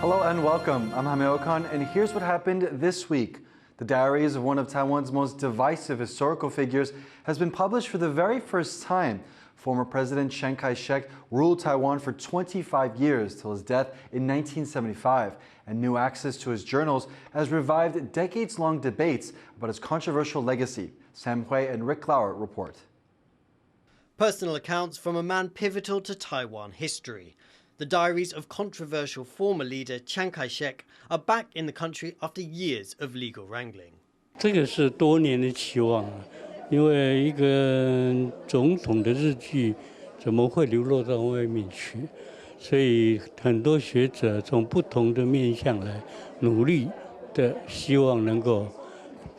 Hello and welcome. I'm Jaime Ocon, and here's what happened this week. The Diaries of one of Taiwan's most divisive historical figures has been published for the very first time. Former President Chiang Kai-shek ruled Taiwan for 25 years till his death in 1975, and new access to his journals has revived decades-long debates about his controversial legacy. Sam Hui and Rick Lauer report. Personal accounts from a man pivotal to Taiwan history. The diaries of controversial former leader Chiang Kai-shek are back in the country after years of legal wrangling. 这个是多年的期望，因为一个总统的日记怎么会流落到外面去？所以很多学者从不同的面向来努力的，希望能够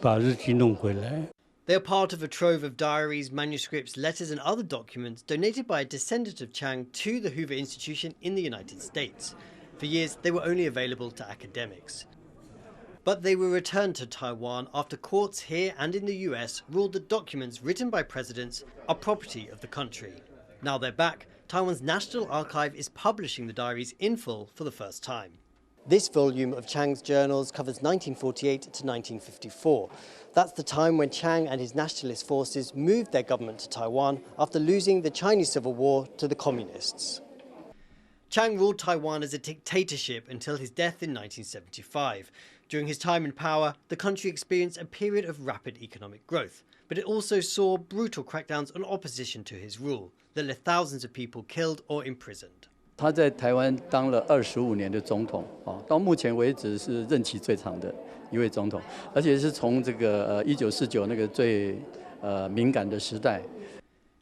把日记弄回来。 They are part of a trove of diaries, manuscripts, letters and other documents donated by a descendant of Chiang to the Hoover Institution in the United States. For years, they were only available to academics. But they were returned to Taiwan after courts here and in the US ruled that documents written by presidents are property of the country. Now they're back, Taiwan's National Archive is publishing the diaries in full for the first time. This volume of Chiang's journals covers 1948 to 1954. That's the time when Chiang and his nationalist forces moved their government to Taiwan after losing the Chinese Civil War to the communists. Chiang ruled Taiwan as a dictatorship until his death in 1975. During his time in power, the country experienced a period of rapid economic growth, but it also saw brutal crackdowns on opposition to his rule that left thousands of people killed or imprisoned. 他在台湾当了25年的总统，到目前为止是任期最长的一位总统，而且是从这个1949那个最敏感的时代。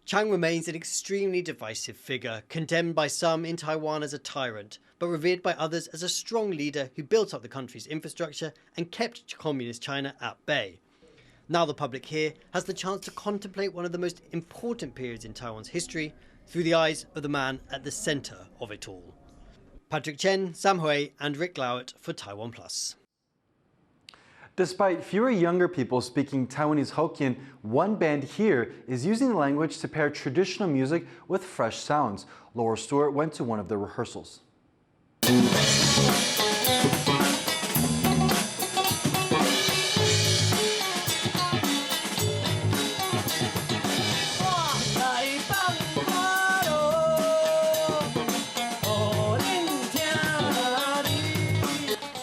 Chiang remains an extremely divisive figure, condemned by some in Taiwan as a tyrant, but revered by others as a strong leader who built up the country's infrastructure and kept communist China at bay. Now the public here has the chance to contemplate one of the most important periods in Taiwan's history through the eyes of the man at the centre of it all. Patrick Chen, Sam Hui and Rick Lauer for TaiwanPlus. Despite fewer younger people speaking Taiwanese Hokkien, one band here is using the language to pair traditional music with fresh sounds. Laura Stewart went to one of the rehearsals.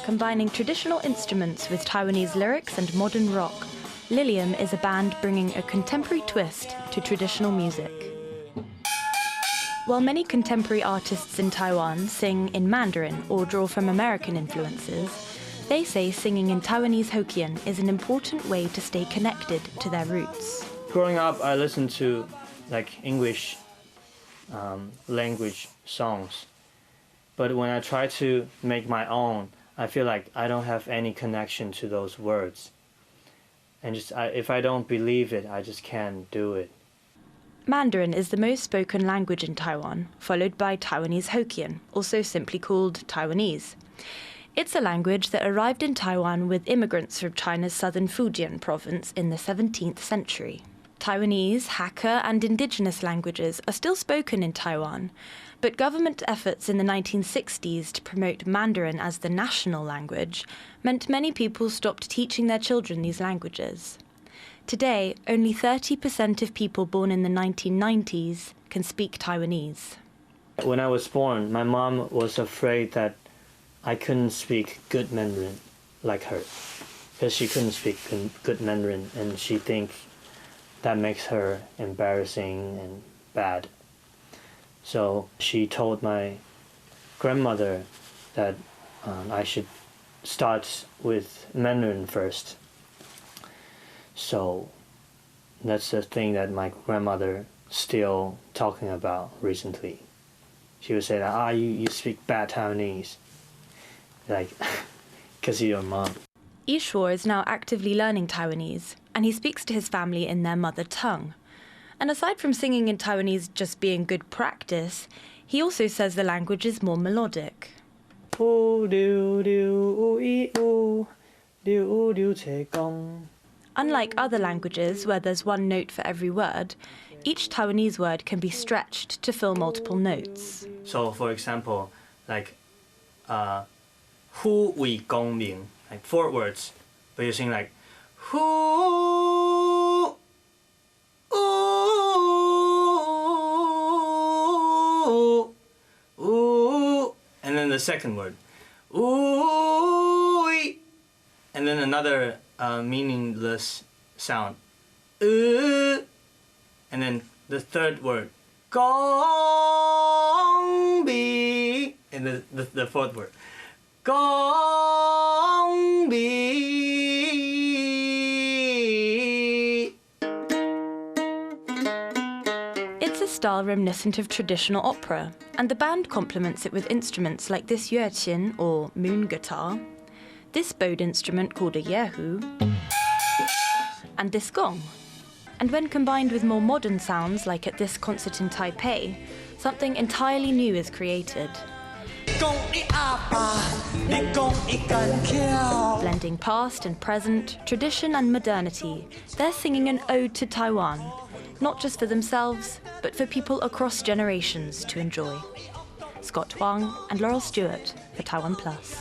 Combining traditional instruments with Taiwanese lyrics and modern rock, Lilium is a band bringing a contemporary twist to traditional music. While many contemporary artists in Taiwan sing in Mandarin or draw from American influences, they say singing in Taiwanese Hokkien is an important way to stay connected to their roots. Growing up, I listened to English language songs, but when I try to make my own, I feel like I don't have any connection to those words. And if I don't believe it, I just can't do it. Mandarin is the most spoken language in Taiwan, followed by Taiwanese Hokkien, also simply called Taiwanese. It's a language that arrived in Taiwan with immigrants from China's southern Fujian province in the 17th century. Taiwanese, Hakka and Indigenous languages are still spoken in Taiwan, but government efforts in the 1960s to promote Mandarin as the national language meant many people stopped teaching their children these languages. Today, only 30% of people born in the 1990s can speak Taiwanese. When I was born, my mom was afraid that I couldn't speak good Mandarin like her, because she couldn't speak good Mandarin, and she thinks that makes her embarrassing and bad. So she told my grandmother that I should start with Mandarin first. So that's the thing that my grandmother still talking about recently. She would say that, you speak bad Taiwanese, like, because you're your mom. Ishwar is now actively learning Taiwanese, and he speaks to his family in their mother tongue. And aside from singing in Taiwanese just being good practice, he also says the language is more melodic. Unlike other languages where there's one note for every word, each Taiwanese word can be stretched to fill multiple notes. So, for example, like Hu Wei Gong Ming, like 4 words, but you sing like Hu, ooh, ooh, and then the second word, ooh, and then another meaningless sound, and then the third word, Gong Bi, and the fourth word, Gong Bi. It's a style reminiscent of traditional opera, and the band complements it with instruments like this yueqin, or moon guitar, this bowed instrument called a yehu, and this gong. And when combined with more modern sounds, like at this concert in Taipei, something entirely new is created. Blending past and present, tradition and modernity, they're singing an ode to Taiwan, not just for themselves, but for people across generations to enjoy. Scott Huang and Laurel Stewart for TaiwanPlus.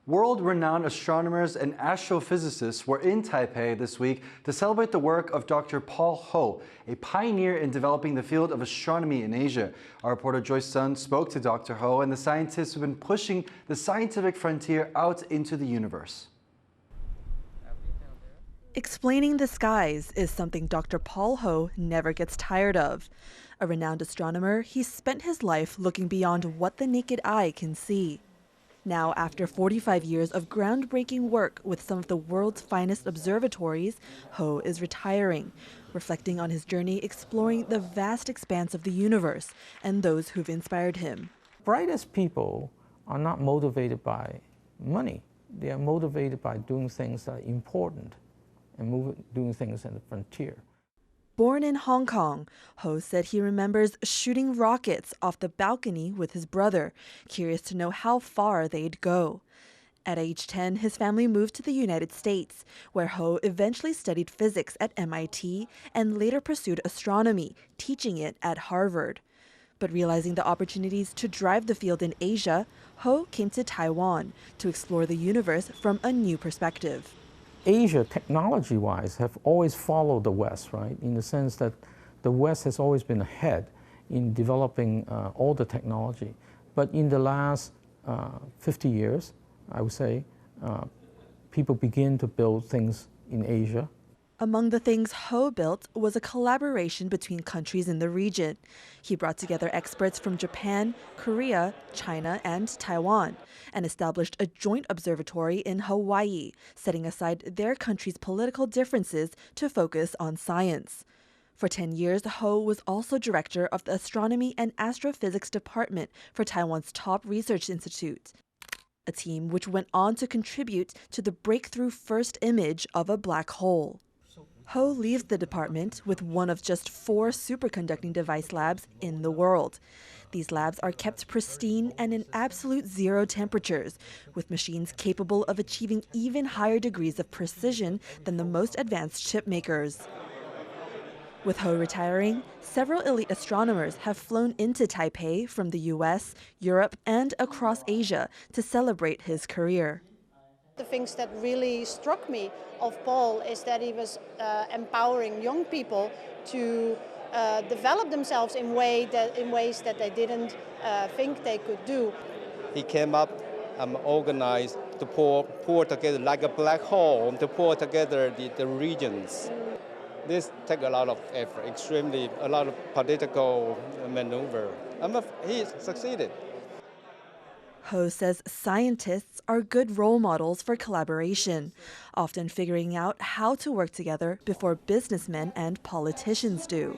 World-renowned astronomers and astrophysicists were in Taipei this week to celebrate the work of Dr. Paul Ho, a pioneer in developing the field of astronomy in Asia. Our reporter Joyce Sun spoke to Dr. Ho and the scientists who've been pushing the scientific frontier out into the universe. Explaining the skies is something Dr. Paul Ho never gets tired of. A renowned astronomer, he's spent his life looking beyond what the naked eye can see. Now, after 45 years of groundbreaking work with some of the world's finest observatories, Ho is retiring, reflecting on his journey exploring the vast expanse of the universe and those who've inspired him. Brightest people are not motivated by money. They are motivated by doing things that are important and doing things in the frontier. Born in Hong Kong, Ho said he remembers shooting rockets off the balcony with his brother, curious to know how far they'd go. At age 10, his family moved to the United States, where Ho eventually studied physics at MIT and later pursued astronomy, teaching it at Harvard. But realizing the opportunities to drive the field in Asia, Ho came to Taiwan to explore the universe from a new perspective. Asia, technology-wise, have always followed the West, right? In the sense that the West has always been ahead in developing all the technology. But in the last 50 years, I would say, people begin to build things in Asia. Among the things Ho built was a collaboration between countries in the region. He brought together experts from Japan, Korea, China, and Taiwan, and established a joint observatory in Hawaii, setting aside their country's political differences to focus on science. For 10 years, Ho was also director of the Astronomy and Astrophysics Department for Taiwan's top research institute, a team which went on to contribute to the breakthrough first image of a black hole. Ho leaves the department with one of just 4 superconducting device labs in the world. These labs are kept pristine and in absolute zero temperatures, with machines capable of achieving even higher degrees of precision than the most advanced chip makers. With Ho retiring, several elite astronomers have flown into Taipei from the US, Europe, and across Asia to celebrate his career. The things that really struck me of Paul is that he was empowering young people to develop themselves in ways that they didn't think they could do. He came up and organized to pour together like a black hole to pour together the regions. This takes a lot of effort, a lot of political maneuver. He succeeded. Ho says scientists are good role models for collaboration, often figuring out how to work together before businessmen and politicians do.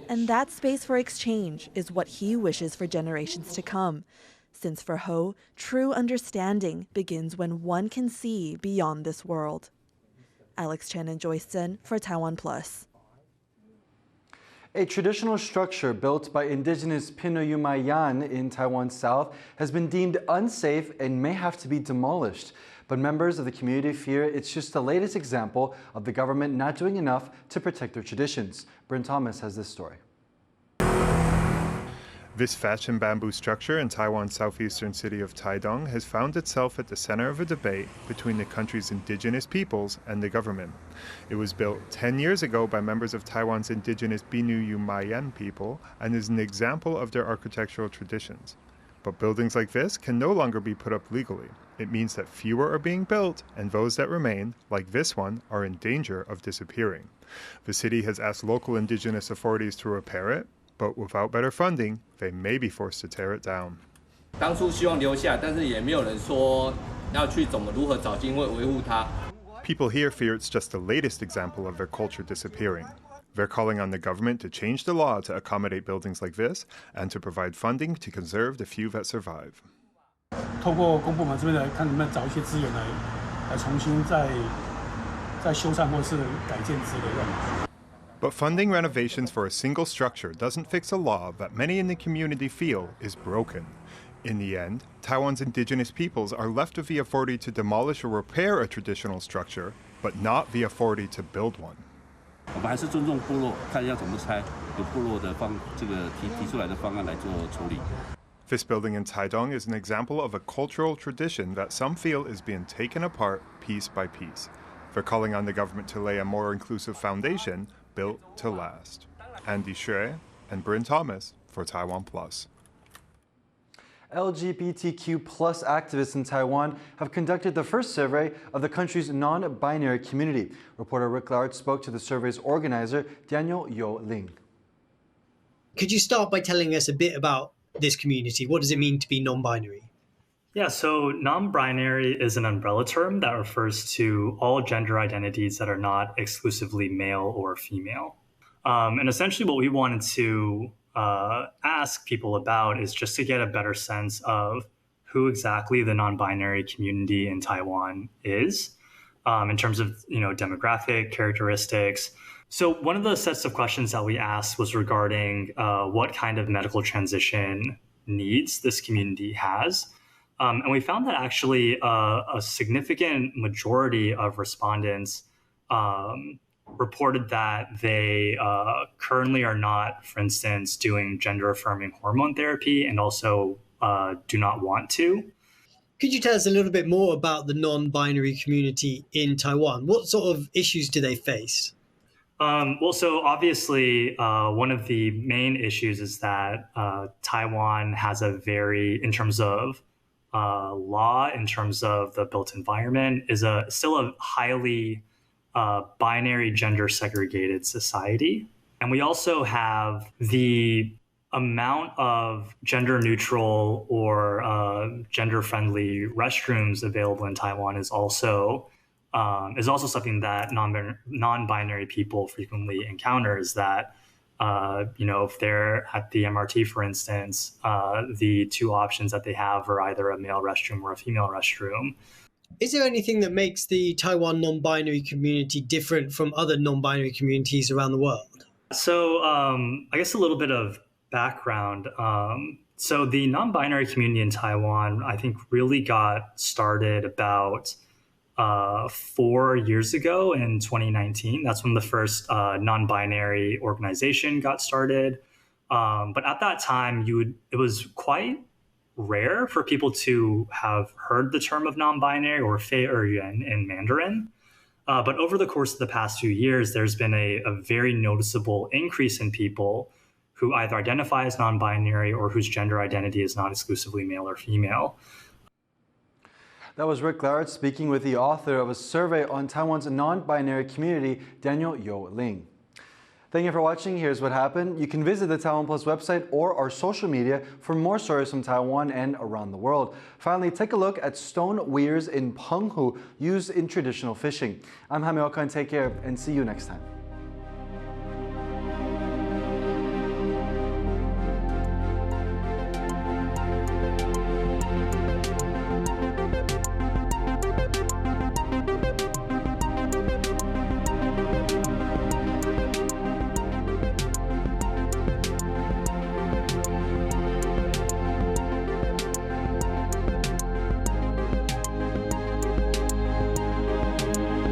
And that space for exchange is what he wishes for generations to come, since for Ho, true understanding begins when one can see beyond this world. Alex Chen and Joyce Sun for TaiwanPlus. A traditional structure built by Indigenous Pinoy-Umayan in Taiwan's south has been deemed unsafe and may have to be demolished. But members of the community fear it's just the latest example of the government not doing enough to protect their traditions. Bryn Thomas has this story. This thatch and bamboo structure in Taiwan's southeastern city of Taidong has found itself at the center of a debate between the country's indigenous peoples and the government. It was built 10 years ago by members of Taiwan's indigenous Binu Mayan people and is an example of their architectural traditions. But buildings like this can no longer be put up legally. It means that fewer are being built, and those that remain, like this one, are in danger of disappearing. The city has asked local indigenous authorities to repair it, but without better funding, they may be forced to tear it down. 当初希望留下，但是也没有人说要去如何找经费维护它。 People here fear it's just the latest example of their culture disappearing. They're calling on the government to change the law to accommodate buildings like this and to provide funding to conserve the few that survive. 透过公部门这边来看能不能找一些资源来重新再修缮或是改建之类的。 But funding renovations for a single structure doesn't fix a law that many in the community feel is broken. In the end, Taiwan's indigenous peoples are left with the authority to demolish or repair a traditional structure, but not the authority to build one. 我们还是尊重部落，看要怎么拆，由部落的提出来的方案来做处理。 This building in Taidong is an example of a cultural tradition that some feel is being taken apart piece by piece. They're calling on the government to lay a more inclusive foundation built to last. Andy Xue and Bryn Thomas for TaiwanPlus. LGBTQ plus activists in Taiwan have conducted the first survey of the country's non-binary community. Reporter Rick Lard spoke to the survey's organizer, Daniel Yo Ling. Could you start by telling us a bit about this community? What does it mean to be non-binary? Yeah, so non-binary is an umbrella term that refers to all gender identities that are not exclusively male or female. And essentially what we wanted to ask people about is just to get a better sense of who exactly the non-binary community in Taiwan is in terms of demographic characteristics. So one of the sets of questions that we asked was regarding what kind of medical transition needs this community has. And we found that actually a significant majority of respondents reported that they currently are not, for instance, doing gender-affirming hormone therapy and also do not want to. Could you tell us a little bit more about the non-binary community in Taiwan? What sort of issues do they face? Well, so obviously, one of the main issues is that Taiwan has a very, in terms of law, in terms of the built environment, is still a highly binary gender segregated society. And we also have the amount of gender neutral or gender friendly restrooms available in Taiwan is also something that non-binary people frequently encounter. Is that if they're at the MRT, for instance, the two options that they have are either a male restroom or a female restroom. Is there anything that makes the Taiwan non-binary community different from other non-binary communities around the world? So I guess a little bit of background. So the non-binary community in Taiwan, I think, really got started about 4 years ago in 2019. That's when the first non-binary organization got started. But at that time, it was quite rare for people to have heard the term of non-binary or fei yuan in Mandarin. But over the course of the past few years, there's been a very noticeable increase in people who either identify as non-binary or whose gender identity is not exclusively male or female. That was Rick Lard speaking with the author of a survey on Taiwan's non-binary community, Daniel Yo Ling. Thank you for watching. Here's what happened. You can visit the TaiwanPlus website or our social media for more stories from Taiwan and around the world. Finally, take a look at stone weirs in Penghu used in traditional fishing. I'm Jaime Ocon. Take care and see you next time.